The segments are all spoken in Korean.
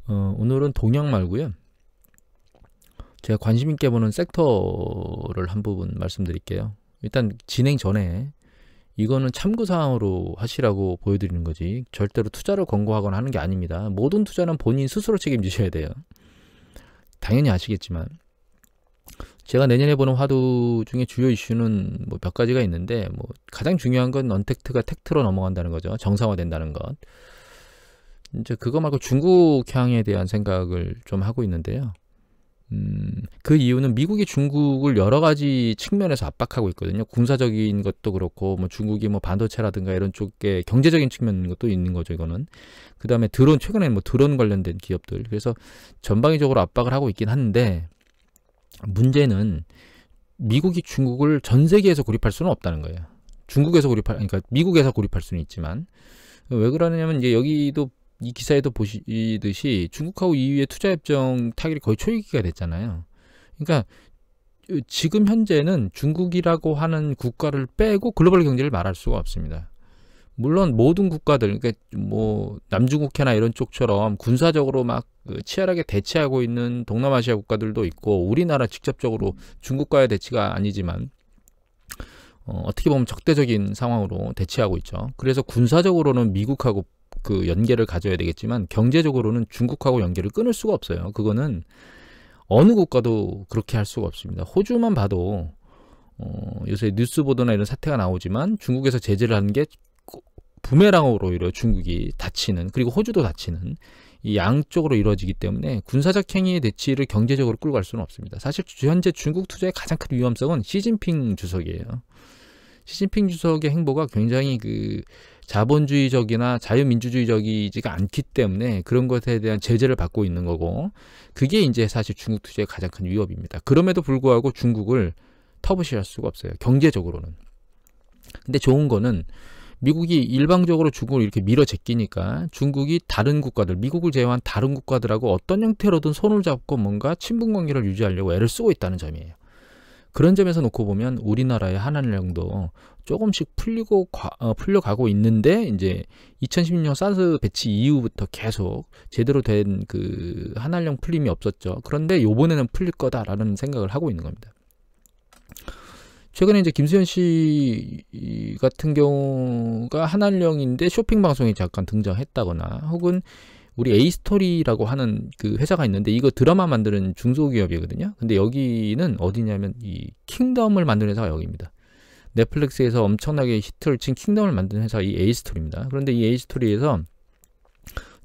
오늘은 동향 말고요. 제가 관심 있게 보는 섹터를 한 부분 말씀드릴게요. 일단 진행 전에 이거는 참고사항으로 하시라고 보여드리는 거지 절대로 투자를 권고하거나 하는 게 아닙니다. 모든 투자는 본인 스스로 책임지셔야 돼요. 당연히 아시겠지만 제가 내년에 보는 화두 중에 주요 이슈는 뭐 몇 가지가 있는데 뭐 가장 중요한 건 언택트가 텍트로 넘어간다는 거죠. 정상화된다는 것. 이제 그거 말고 중국향에 대한 생각을 좀 하고 있는데요. 그 이유는 미국이 중국을 여러 가지 측면에서 압박하고 있거든요. 군사적인 것도 그렇고, 뭐 중국이 뭐 반도체라든가 이런 쪽에 경제적인 측면 것도 있는 거죠, 이거는. 그 다음에 드론, 최근에 뭐 드론 관련된 기업들. 그래서 전방위적으로 압박을 하고 있긴 한데, 문제는 미국이 중국을 전 세계에서 고립할 수는 없다는 거예요. 그러니까 미국에서 고립할 수는 있지만, 왜 그러냐면 이제 여기도 이 기사에도 보시듯이 중국하고 EU의 투자협정 타결이 거의 초기가 됐잖아요. 그러니까 지금 현재는 중국이라고 하는 국가를 빼고 글로벌 경제를 말할 수가 없습니다. 물론 모든 국가들, 그러니까 뭐 남중국해나 이런 쪽처럼 군사적으로 막 치열하게 대치하고 있는 동남아시아 국가들도 있고 우리나라 직접적으로 중국과의 대치가 아니지만 어떻게 보면 적대적인 상황으로 대치하고 있죠. 그래서 군사적으로는 미국하고 그 연계를 가져야 되겠지만 경제적으로는 중국하고 연계를 끊을 수가 없어요. 그거는 어느 국가도 그렇게 할 수가 없습니다. 호주만 봐도 요새 뉴스 보도나 이런 사태가 나오지만 중국에서 제재를 하는 게 부메랑으로 오히려 중국이 다치는, 그리고 호주도 다치는, 이 양쪽으로 이루어지기 때문에 군사적 행위의 대치를 경제적으로 끌고 갈 수는 없습니다. 사실 현재 중국 투자의 가장 큰 위험성은 시진핑 주석이에요. 시진핑 주석의 행보가 굉장히 그 자본주의적이나 자유민주주의적이지가 않기 때문에 그런 것에 대한 제재를 받고 있는 거고, 그게 이제 사실 중국 투자의 가장 큰 위협입니다. 그럼에도 불구하고 중국을 터부시할 수가 없어요, 경제적으로는. 근데 좋은 거는 미국이 일방적으로 중국을 이렇게 밀어 제끼니까 중국이 다른 국가들, 미국을 제외한 다른 국가들하고 어떤 형태로든 손을 잡고 뭔가 친분 관계를 유지하려고 애를 쓰고 있다는 점이에요. 그런 점에서 놓고 보면 우리나라의 한한령도 조금씩 풀려가고 있는데, 이제 2016년 사드 배치 이후부터 계속 제대로 된 그 한한령 풀림이 없었죠. 그런데 요번에는 풀릴 거다라는 생각을 하고 있는 겁니다. 최근에 이제 김수현 씨 같은 경우가 한한령인데 쇼핑 방송에 잠깐 등장했다거나, 혹은 우리 에이스토리라고 하는 그 회사가 있는데 이거 드라마 만드는 중소기업이거든요. 근데 여기는 어디냐면 이 킹덤을 만드는 회사가 여기입니다. 넷플릭스에서 엄청나게 히트를 친 킹덤을 만드는 회사가 이 에이스토리입니다. 그런데 이 에이스토리에서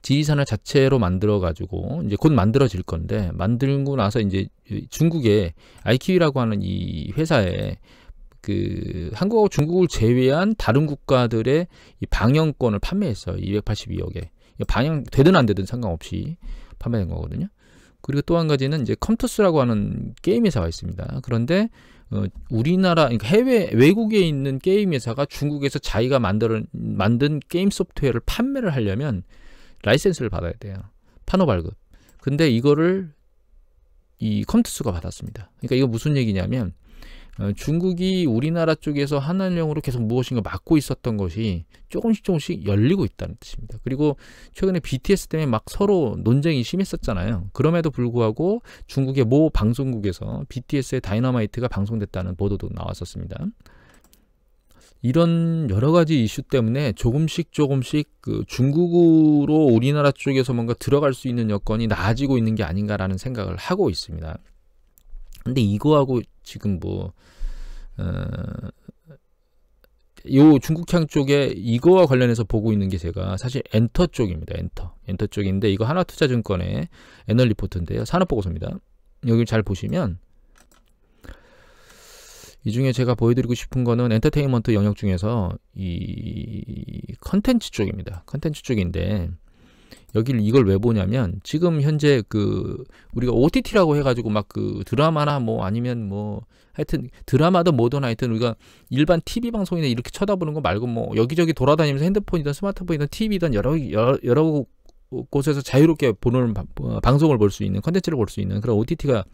지리산을 자체로 만들어 가지고 이제 곧 만들어질 건데, 만들고 나서 이제 중국의 아이키위라고 하는 이 회사에 그 한국하고 중국을 제외한 다른 국가들의 이 방영권을 판매했어요. 282억에. 방영 되든 안 되든 상관없이 판매된 거거든요. 그리고 또 한 가지는 이제 컴투스라고 하는 게임 회사가 있습니다. 그런데 우리나라, 그러니까 외국에 있는 게임 회사가 중국에서 자기가 만든 게임 소프트웨어를 판매를 하려면 라이센스를 받아야 돼요. 판호 발급. 근데 이거를 이 컴투스가 받았습니다. 그러니까 이거 무슨 얘기냐면 중국이 우리나라 쪽에서 한한령으로 계속 무엇인가 막고 있었던 것이 조금씩 열리고 있다는 뜻입니다. 그리고 최근에 BTS 때문에 막 서로 논쟁이 심했었잖아요. 그럼에도 불구하고 중국의 모 방송국에서 BTS의 다이너마이트가 방송됐다는 보도도 나왔었습니다. 이런 여러 가지 이슈 때문에 조금씩 그 중국으로 우리나라 쪽에서 뭔가 들어갈 수 있는 여건이 나아지고 있는 게 아닌가라는 생각을 하고 있습니다. 근데 이거하고 지금 요 중국향 쪽에 이거와 관련해서 보고 있는 게 제가 사실 엔터 쪽입니다. 엔터 쪽인데 이거 하나투자증권의 애널 리포트인데요. 산업보고서입니다. 여기 잘 보시면 이 중에 제가 보여드리고 싶은 거는 엔터테인먼트 영역 중에서 이 컨텐츠 쪽입니다. 컨텐츠 쪽인데 이걸 왜 보냐면 지금 현재 그 우리가 OTT라고 해가지고 막 그 드라마나 뭐 아니면 뭐 하여튼 드라마든 뭐든 하여튼 우리가 일반 TV 방송이나 이렇게 쳐다보는 거 말고 뭐 여기저기 돌아다니면서 핸드폰이든 스마트폰이든 TV든 여러 곳에서 자유롭게 보는 방송을 볼 수 있는, 컨텐츠를 볼 수 있는 그런 OTT가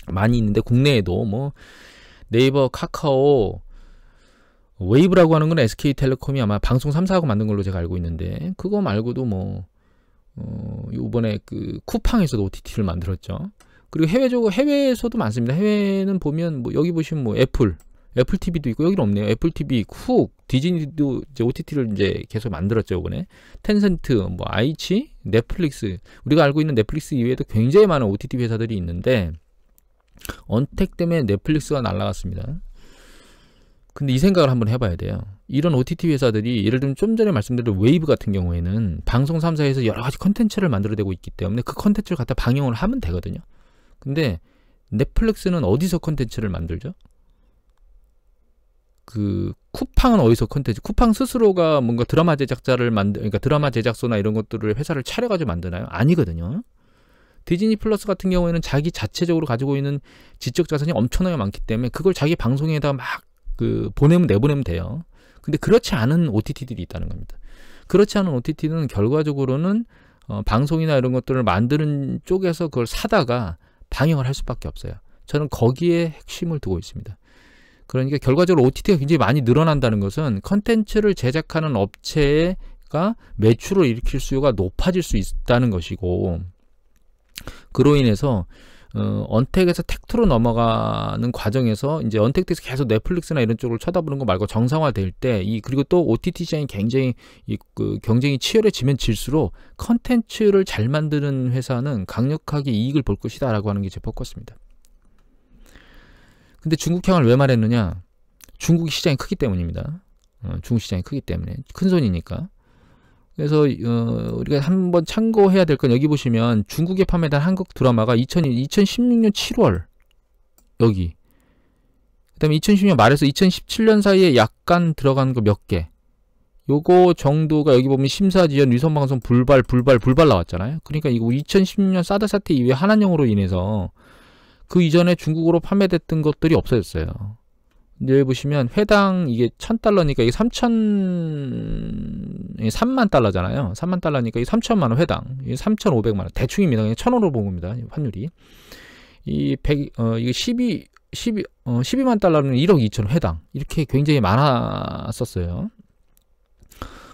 많이 있는데, 국내에도 뭐 네이버, 카카오, 웨이브라고 하는 건 SK텔레콤이 아마 방송 3사하고 만든 걸로 제가 알고 있는데, 그거 말고도 뭐 이번에 그 쿠팡에서도 OTT를 만들었죠. 그리고 해외에서도 많습니다. 해외는 보면 뭐 여기 보시면 뭐 애플 TV도 있고, 여기는 없네요. 애플 TV, 훅, 디즈니도 이제 OTT를 이제 계속 만들었죠, 이번에. 텐센트, 뭐 아이치, 넷플릭스. 우리가 알고 있는 넷플릭스 이외에도 굉장히 많은 OTT 회사들이 있는데 언택 때문에 넷플릭스가 날아갔습니다. 근데 이 생각을 한번 해봐야 돼요. 이런 OTT 회사들이 예를 들면 좀 전에 말씀드린 웨이브 같은 경우에는 방송 3사에서 여러 가지 컨텐츠를 만들어내고 있기 때문에 그 컨텐츠를 갖다 방영을 하면 되거든요. 근데 넷플릭스는 어디서 컨텐츠를 만들죠? 그 쿠팡은 어디서 컨텐츠? 쿠팡 스스로가 뭔가 드라마 제작자를 그러니까 드라마 제작소나 이런 것들을 회사를 차려가지고 만드나요? 아니거든요. 디즈니 플러스 같은 경우에는 자기 자체적으로 가지고 있는 지적 자산이 엄청나게 많기 때문에 그걸 자기 방송에다 막 그 내보내면 돼요. 근데 그렇지 않은 OTT들이 있다는 겁니다. 그렇지 않은 OTT는 결과적으로는 방송이나 이런 것들을 만드는 쪽에서 그걸 사다가 방영을 할 수밖에 없어요. 저는 거기에 핵심을 두고 있습니다. 그러니까 결과적으로 OTT가 굉장히 많이 늘어난다는 것은 컨텐츠를 제작하는 업체가 매출을 일으킬 수요가 높아질 수 있다는 것이고, 그로 인해서 언택에서 텍토로 넘어가는 과정에서 이제 언택에서 계속 넷플릭스나 이런 쪽을 쳐다보는 거 말고 정상화될 때 그리고 또 OTT 시장이 굉장히 그 경쟁이 치열해지면 질수록 컨텐츠를 잘 만드는 회사는 강력하게 이익을 볼 것이다라고 하는 게 제 포커스입니다. 근데 중국향을 왜 말했느냐? 중국 시장이 크기 때문입니다. 중국 시장이 크기 때문에 큰 손이니까. 그래서 우리가 한번 참고해야 될 건, 여기 보시면 중국에 판매된 한국 드라마가 2016년 7월 여기, 그 다음에 2010년 말에서 2017년 사이에 약간 들어간 거 몇 개, 요거 정도가 여기 보면 심사지연, 위성방송, 불발 나왔잖아요. 그러니까 이거 2016년 사드 사태 이후에 한한령으로 인해서 그 이전에 중국으로 판매됐던 것들이 없어졌어요. 여기 보시면 회당 이게 1000달러니까 이게 3만 달러잖아요. 3만 달러니까 이게 3천만 원 회당. 이게 3,500만 원. 대충입니다. 그냥 1,000원으로 본 겁니다. 환율이. 이게 12만 달러는 1억 2천 회당. 이렇게 굉장히 많았었어요.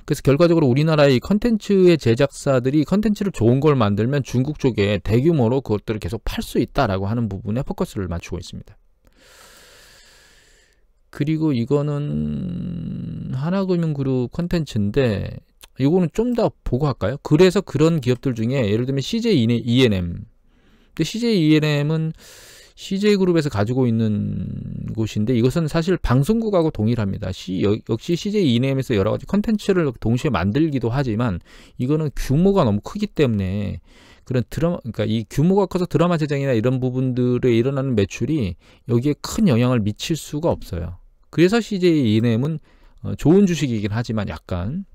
그래서 결과적으로 우리나라의 컨텐츠의 제작사들이 컨텐츠를 좋은 걸 만들면 중국 쪽에 대규모로 그것들을 계속 팔 수 있다라고 하는 부분에 포커스를 맞추고 있습니다. 그리고 이거는 하나금융그룹 컨텐츠인데 이거는 좀 더 보고 할까요? 그래서 그런 기업들 중에 예를 들면 CJ E&M. 근데 CJ E&M은 CJ그룹에서 가지고 있는 곳인데 이것은 사실 방송국하고 동일합니다. 역시 CJ E&M에서 여러 가지 컨텐츠를 동시에 만들기도 하지만 이거는 규모가 너무 크기 때문에 그런 그러니까 이 규모가 커서 드라마 제작이나 이런 부분들에 일어나는 매출이 여기에 큰 영향을 미칠 수가 없어요. 그래서 CJ E&M은 좋은 주식이긴 하지만 약간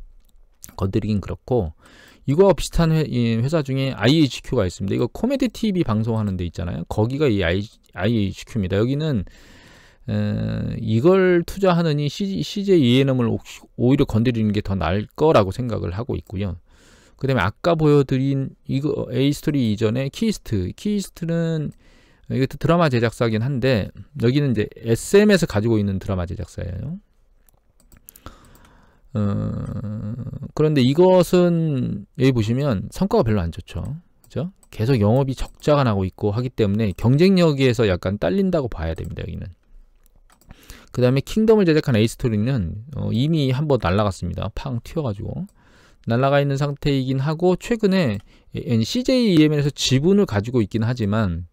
건드리긴 그렇고, 이거와 비슷한 회사 중에 IHQ가 있습니다. 이거 코미디 TV 방송하는 데 있잖아요. 거기가 이 IHQ입니다. 여기는 이걸 투자하느니 CJ E&M을 오히려 건드리는 게 더 나을 거라고 생각을 하고 있고요. 그 다음에 아까 보여드린 이거 A스토리 이전에 키이스트는 이것도 드라마 제작사긴 한데 여기는 이제 SM에서 가지고 있는 드라마 제작사예요. 그런데 이것은 여기 보시면 성과가 별로 안 좋죠. 그죠? 계속 영업이 적자가 나고 있고 하기 때문에 경쟁력에서 약간 딸린다고 봐야 됩니다. 여기는. 그 다음에 킹덤을 제작한 A스토리는 이미 한번 날아갔습니다. 팡 튀어가지고 날아가 있는 상태이긴 하고, 최근에 CJ EM에서 지분을 가지고 있긴 하지만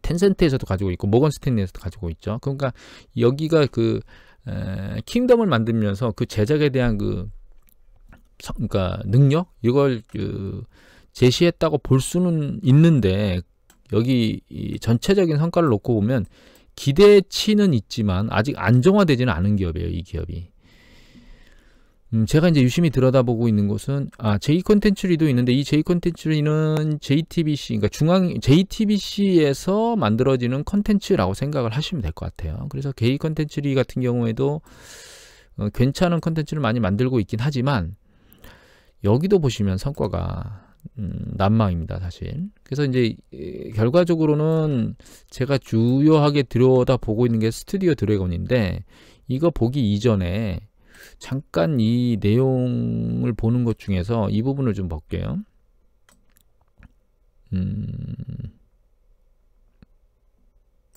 텐센트에서도 가지고 있고 모건 스탠리에서도 가지고 있죠. 그러니까 여기가 그 킹덤을 만들면서 그 제작에 대한 그러니까 능력 이걸 제시했다고 볼 수는 있는데, 여기 이 전체적인 성과를 놓고 보면 기대치는 있지만 아직 안정화되지는 않은 기업이에요. 이 기업이. 제가 이제 유심히 들여다보고 있는 곳은 J콘텐츠리도 있는데, 이 J콘텐츠리는 JTBC, 그러니까 JTBC에서 만들어지는 컨텐츠라고 생각을 하시면 될 것 같아요. 그래서 J콘텐츠리 같은 경우에도 괜찮은 컨텐츠를 많이 만들고 있긴 하지만 여기도 보시면 성과가 난망입니다, 사실. 그래서 이제 결과적으로는 제가 주요하게 들여다보고 있는 게 스튜디오 드래곤인데, 이거 보기 이전에 잠깐 이 내용을 보는 것 중에서 이 부분을 좀 볼게요.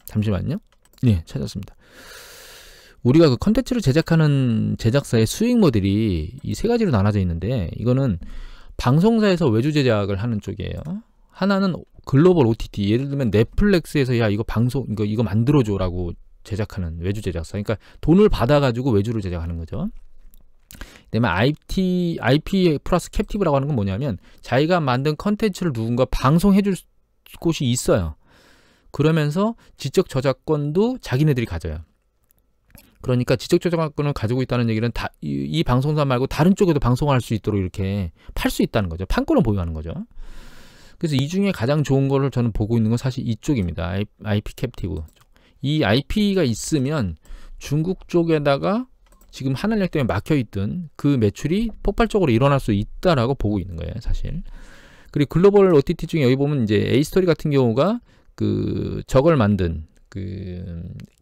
잠시만요. 네, 찾았습니다. 우리가 그 컨텐츠를 제작하는 제작사의 수익 모델이 이 세 가지로 나눠져 있는데, 이거는 방송사에서 외주 제작을 하는 쪽이에요. 하나는 글로벌 OTT, 예를 들면 넷플릭스에서 야 이거 방송 이거 만들어줘라고 제작하는 외주 제작사. 그러니까 돈을 받아가지고 외주를 제작하는 거죠. 그다음에 IP 플러스 캡티브라고 하는 건 뭐냐면 자기가 만든 컨텐츠를 누군가 방송해줄 곳이 있어요. 그러면서 지적 저작권도 자기네들이 가져요. 그러니까 지적 저작권을 가지고 있다는 얘기는 이 방송사 말고 다른 쪽에도 방송할 수 있도록 이렇게 팔 수 있다는 거죠. 판권을 보유하는 거죠. 그래서 이 중에 가장 좋은 거를 저는 보고 있는 건 사실 이쪽입니다. IP 캡티브. 이 IP가 있으면 중국 쪽에다가 지금 한한령 때문에 막혀있던 그 매출이 폭발적으로 일어날 수 있다라고 보고 있는 거예요, 사실. 그리고 글로벌 OTT 중에 여기 보면 이제 A스토리 같은 경우가 저걸 만든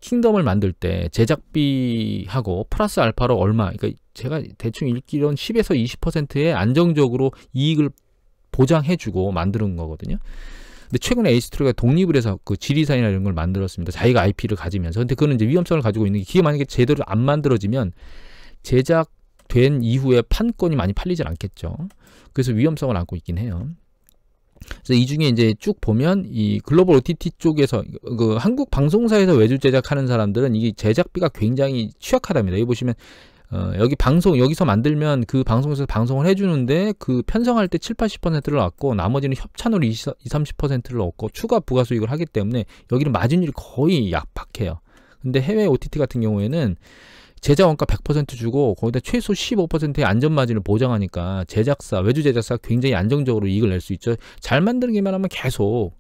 킹덤을 만들 때 제작비하고 플러스 알파로 얼마, 그러니까 제가 대충 읽기로는 10에서 20%의 안정적으로 이익을 보장해주고 만드는 거거든요. 근데 최근에 에이스토리가 독립을 해서 그 지리산이나 이런 걸 만들었습니다. 자기가 IP를 가지면서. 근데 그거는 이제 위험성을 가지고 있는 게, 기계 만약에 제대로 안 만들어지면 제작된 이후에 판권이 많이 팔리진 않겠죠. 그래서 위험성을 안고 있긴 해요. 그래서 이 중에 이제 쭉 보면 이 글로벌 OTT 쪽에서 그 한국 방송사에서 외주 제작하는 사람들은 이게 제작비가 굉장히 취약하답니다. 여기 보시면 여기서 만들면 그 방송에서 방송을 해주는데 그 편성할 때 70-80%를 얻고 나머지는 협찬으로 20-30%를 얻고 추가 부가 수익을 하기 때문에 여기는 마진율이 거의 약박해요. 근데 해외 OTT 같은 경우에는 제작 원가 100% 주고 거기다 최소 15%의 안전 마진을 보장하니까 외주 제작사가 굉장히 안정적으로 이익을 낼 수 있죠. 잘 만들기만 하면 계속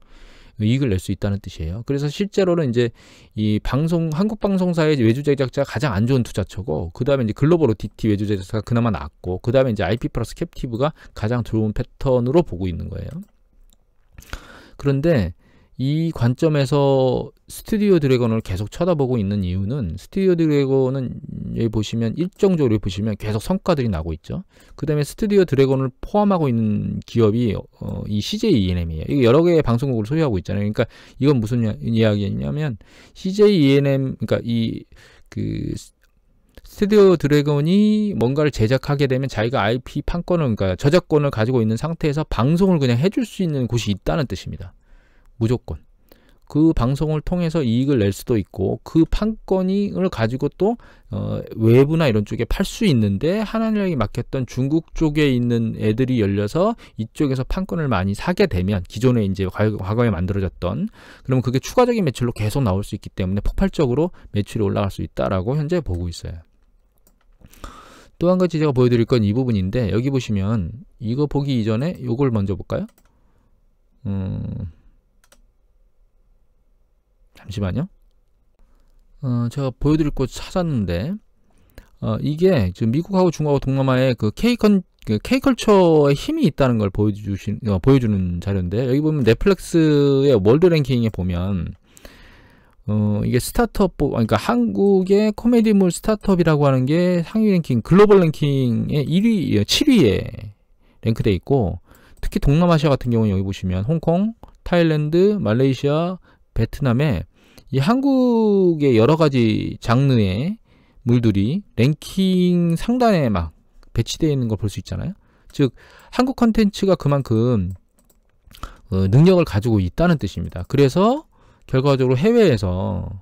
이익을 낼 수 있다는 뜻이에요. 그래서 실제로는 이제 이 한국 방송사의 외주 제작자가 가장 안 좋은 투자처고, 그 다음에 이제 글로벌 OTT 외주 제작사가 그나마 낫고, 그 다음에 이제 IP 플러스 캡티브가 가장 좋은 패턴으로 보고 있는 거예요. 그런데 이 관점에서 스튜디오 드래곤을 계속 쳐다보고 있는 이유는, 스튜디오 드래곤은 여기 보시면 일정적으로 보시면 계속 성과들이 나고 있죠. 그 다음에 스튜디오 드래곤을 포함하고 있는 기업이 이 CJ E&M이에요. 이게 여러 개의 방송국을 소유하고 있잖아요. 그러니까 이건 무슨 이야기냐면 CJ E&M, 그러니까 스튜디오 드래곤이 뭔가를 제작하게 되면 자기가 IP 판권을, 그러니까 저작권을 가지고 있는 상태에서 방송을 그냥 해줄 수 있는 곳이 있다는 뜻입니다. 무조건. 그 방송을 통해서 이익을 낼 수도 있고, 그 판권을 가지고 또 외부나 이런 쪽에 팔 수 있는데, 한한령이 맡겼던 중국 쪽에 있는 애들이 열려서 이쪽에서 판권을 많이 사게 되면, 기존에 이제 과거에 만들어졌던, 그러면 그게 추가적인 매출로 계속 나올 수 있기 때문에 폭발적으로 매출이 올라갈 수 있다라고 현재 보고 있어요. 또 한 가지 제가 보여드릴 건 이 부분인데, 여기 보시면 이거 보기 이전에 요걸 먼저 볼까요? 잠시만요. 제가 보여드릴 곳 찾았는데, 이게 지금 미국하고 중국하고 동남아에 그 K컬처의 힘이 있다는 걸 보여주는 자료인데, 여기 보면 넷플릭스의 월드 랭킹에 보면, 이게 스타트업, 그러니까 한국의 코미디물 스타트업이라고 하는 게 상위 랭킹, 글로벌 랭킹의 7위에 랭크되어 있고, 특히 동남아시아 같은 경우는 여기 보시면 홍콩, 타일랜드, 말레이시아, 베트남에 이 한국의 여러 가지 장르의 물들이 랭킹 상단에 막 배치되어 있는 걸 볼 수 있잖아요. 즉 한국 컨텐츠가 그만큼 능력을 가지고 있다는 뜻입니다. 그래서 결과적으로 해외에서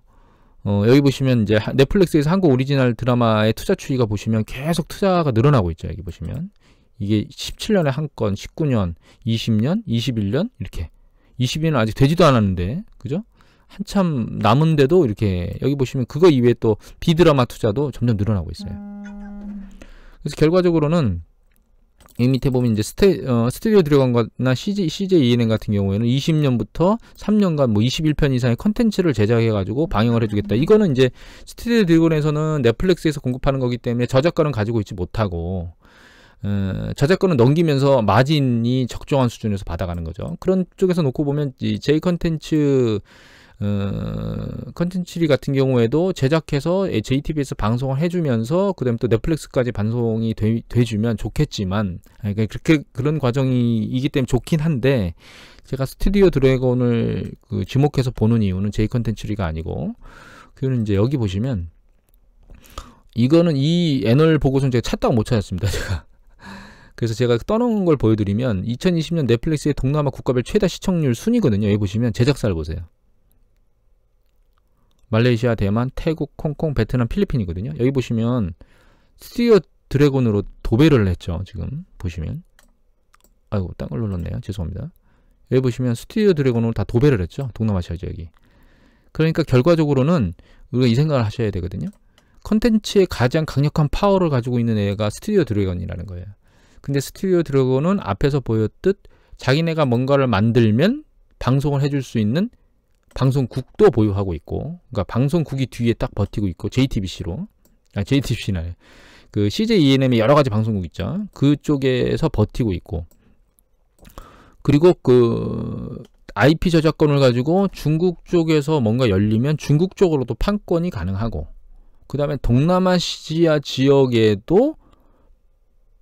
여기 보시면 이제 넷플릭스에서 한국 오리지널 드라마의 투자 추이가 보시면 계속 투자가 늘어나고 있죠. 여기 보시면 이게 17년에 한 건, 19년, 20년, 21년 이렇게 20년은 아직 되지도 않았는데, 그죠? 한참 남은데도 이렇게 여기 보시면 그거 이외에 또 비드라마 투자도 점점 늘어나고 있어요. 그래서 결과적으로는 이 밑에 보면 이제 스튜디오 드래곤이나 CJ E&M 같은 경우에는 20년부터 3년간 뭐 21편 이상의 컨텐츠를 제작해가지고 방영을 해주겠다. 이거는 이제 스튜디오 드래곤에서는 넷플릭스에서 공급하는 거기 때문에 저작권은 가지고 있지 못하고, 저작권을 넘기면서 마진이 적정한 수준에서 받아가는 거죠. 그런 쪽에서 놓고 보면 이 J 컨텐츠 컨텐츠 같은 경우에도 제작해서 JTBC에서 방송을 해주면서 그다음에 또 넷플릭스까지 방송이 돼주면 좋겠지만, 그러니까 그렇게 그런 과정이기 때문에 좋긴 한데, 제가 스튜디오 드래곤을 그 지목해서 보는 이유는 J 컨텐츠리가 아니고, 그거는 이제 여기 보시면 이거는 이 애널 보고서는 제가 찾다가 못 찾았습니다. 제가. 그래서 제가 떠놓은 걸 보여드리면 2020년 넷플릭스의 동남아 국가별 최다 시청률 순위거든요. 여기 보시면 제작사를 보세요. 말레이시아, 대만, 태국, 홍콩, 베트남, 필리핀이거든요. 여기 보시면 스튜디오 드래곤으로 도배를 했죠. 지금 보시면. 아이고, 딴 걸 눌렀네요. 죄송합니다. 여기 보시면 스튜디오 드래곤으로 다 도배를 했죠. 동남아시아 지역이. 그러니까 결과적으로는 우리가 이 생각을 하셔야 되거든요. 컨텐츠의 가장 강력한 파워를 가지고 있는 애가 스튜디오 드래곤이라는 거예요. 근데 스튜디오 드래곤은 앞에서 보였듯 자기네가 뭔가를 만들면 방송을 해줄 수 있는 방송국도 보유하고 있고, 그러니까 방송국이 뒤에 딱 버티고 있고, JTBC로, JTBC나 그 CJ ENM의 여러 가지 방송국 있죠. 그쪽에서 버티고 있고, 그리고 그 IP 저작권을 가지고 중국 쪽에서 뭔가 열리면 중국 쪽으로도 판권이 가능하고, 그 다음에 동남아시아 지역에도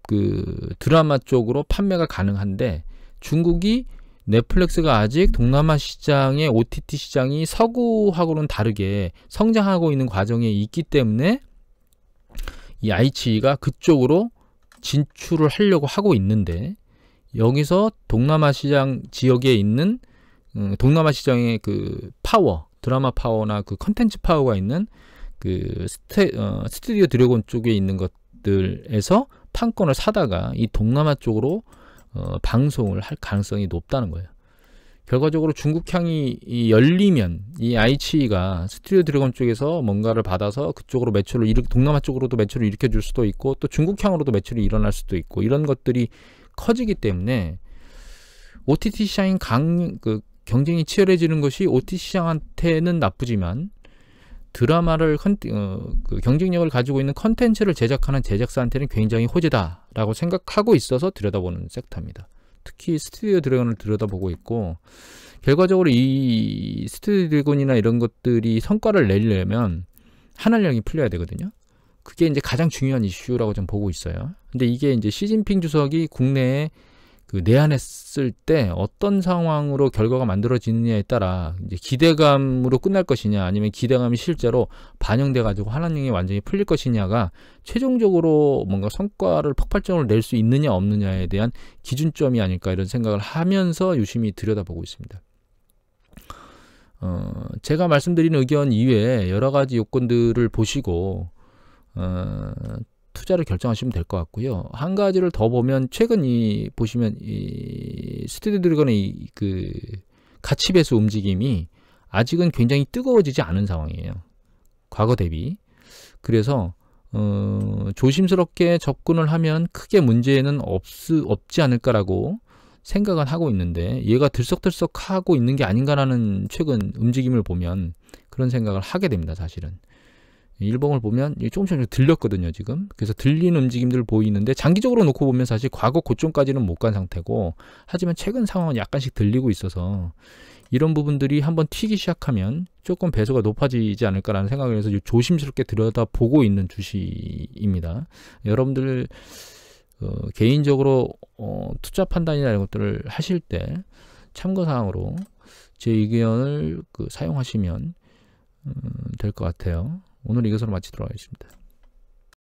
그 드라마 쪽으로 판매가 가능한데, 중국이 넷플릭스가 아직 동남아 시장의 OTT 시장이 서구하고는 다르게 성장하고 있는 과정에 있기 때문에 이 아이치가 그쪽으로 진출을 하려고 하고 있는데, 여기서 동남아 시장 지역에 있는 동남아 시장의 그 파워, 드라마 파워나 그 컨텐츠 파워가 있는 그 스튜디오 드래곤 쪽에 있는 것들에서 판권을 사다가 이 동남아 쪽으로 방송을 할 가능성이 높다는 거예요. 결과적으로 중국향이 열리면 이 아이치가 스튜디오 드래곤 쪽에서 뭔가를 받아서 그쪽으로 매출을 동남아 쪽으로도 매출을 일으켜 줄 수도 있고, 또 중국향으로도 매출이 일어날 수도 있고, 이런 것들이 커지기 때문에 OTT 시장이 경쟁이 치열해지는 것이 OTT 시장한테는 나쁘지만, 드라마를 그 경쟁력을 가지고 있는 컨텐츠를 제작하는 제작사한테는 굉장히 호재다라고 생각하고 있어서 들여다보는 섹터입니다. 특히 스튜디오 드래곤을 들여다보고 있고, 결과적으로 이 스튜디오 드래곤이나 이런 것들이 성과를 내려면 하늘령이 풀려야 되거든요. 그게 이제 가장 중요한 이슈라고 좀 보고 있어요. 근데 이게 이제 시진핑 주석이 국내에 그 내한했을 때 어떤 상황으로 결과가 만들어지느냐에 따라 이제 기대감으로 끝날 것이냐, 아니면 기대감이 실제로 반영돼 가지고 하나님이 완전히 풀릴 것이냐가 최종적으로 뭔가 성과를 폭발적으로 낼 수 있느냐 없느냐에 대한 기준점이 아닐까, 이런 생각을 하면서 유심히 들여다보고 있습니다. 제가 말씀드린 의견 이외에 여러 가지 요건들을 보시고 투자를 결정하시면 될 것 같고요. 한 가지를 더 보면, 최근 보시면 이 스튜디오 드래곤의 그 가치 배수 움직임이 아직은 굉장히 뜨거워지지 않은 상황이에요. 과거 대비. 그래서 조심스럽게 접근을 하면 크게 문제는 없지 않을까라고 생각은 하고 있는데, 얘가 들썩들썩 하고 있는 게 아닌가라는 최근 움직임을 보면 그런 생각을 하게 됩니다. 사실은 일봉을 보면 조금씩 들렸거든요 지금. 그래서 들리는 움직임들 보이는데, 장기적으로 놓고 보면 사실 과거 고점까지는 못 간 상태고, 하지만 최근 상황은 약간씩 들리고 있어서 이런 부분들이 한번 튀기 시작하면 조금 배수가 높아지지 않을까라는 생각을 해서 조심스럽게 들여다보고 있는 주식입니다. 여러분들 개인적으로 투자 판단이나 이런 것들을 하실 때 참고사항으로 제 의견을 사용하시면 될 것 같아요. 오늘 이것으로 마치도록 하겠습니다.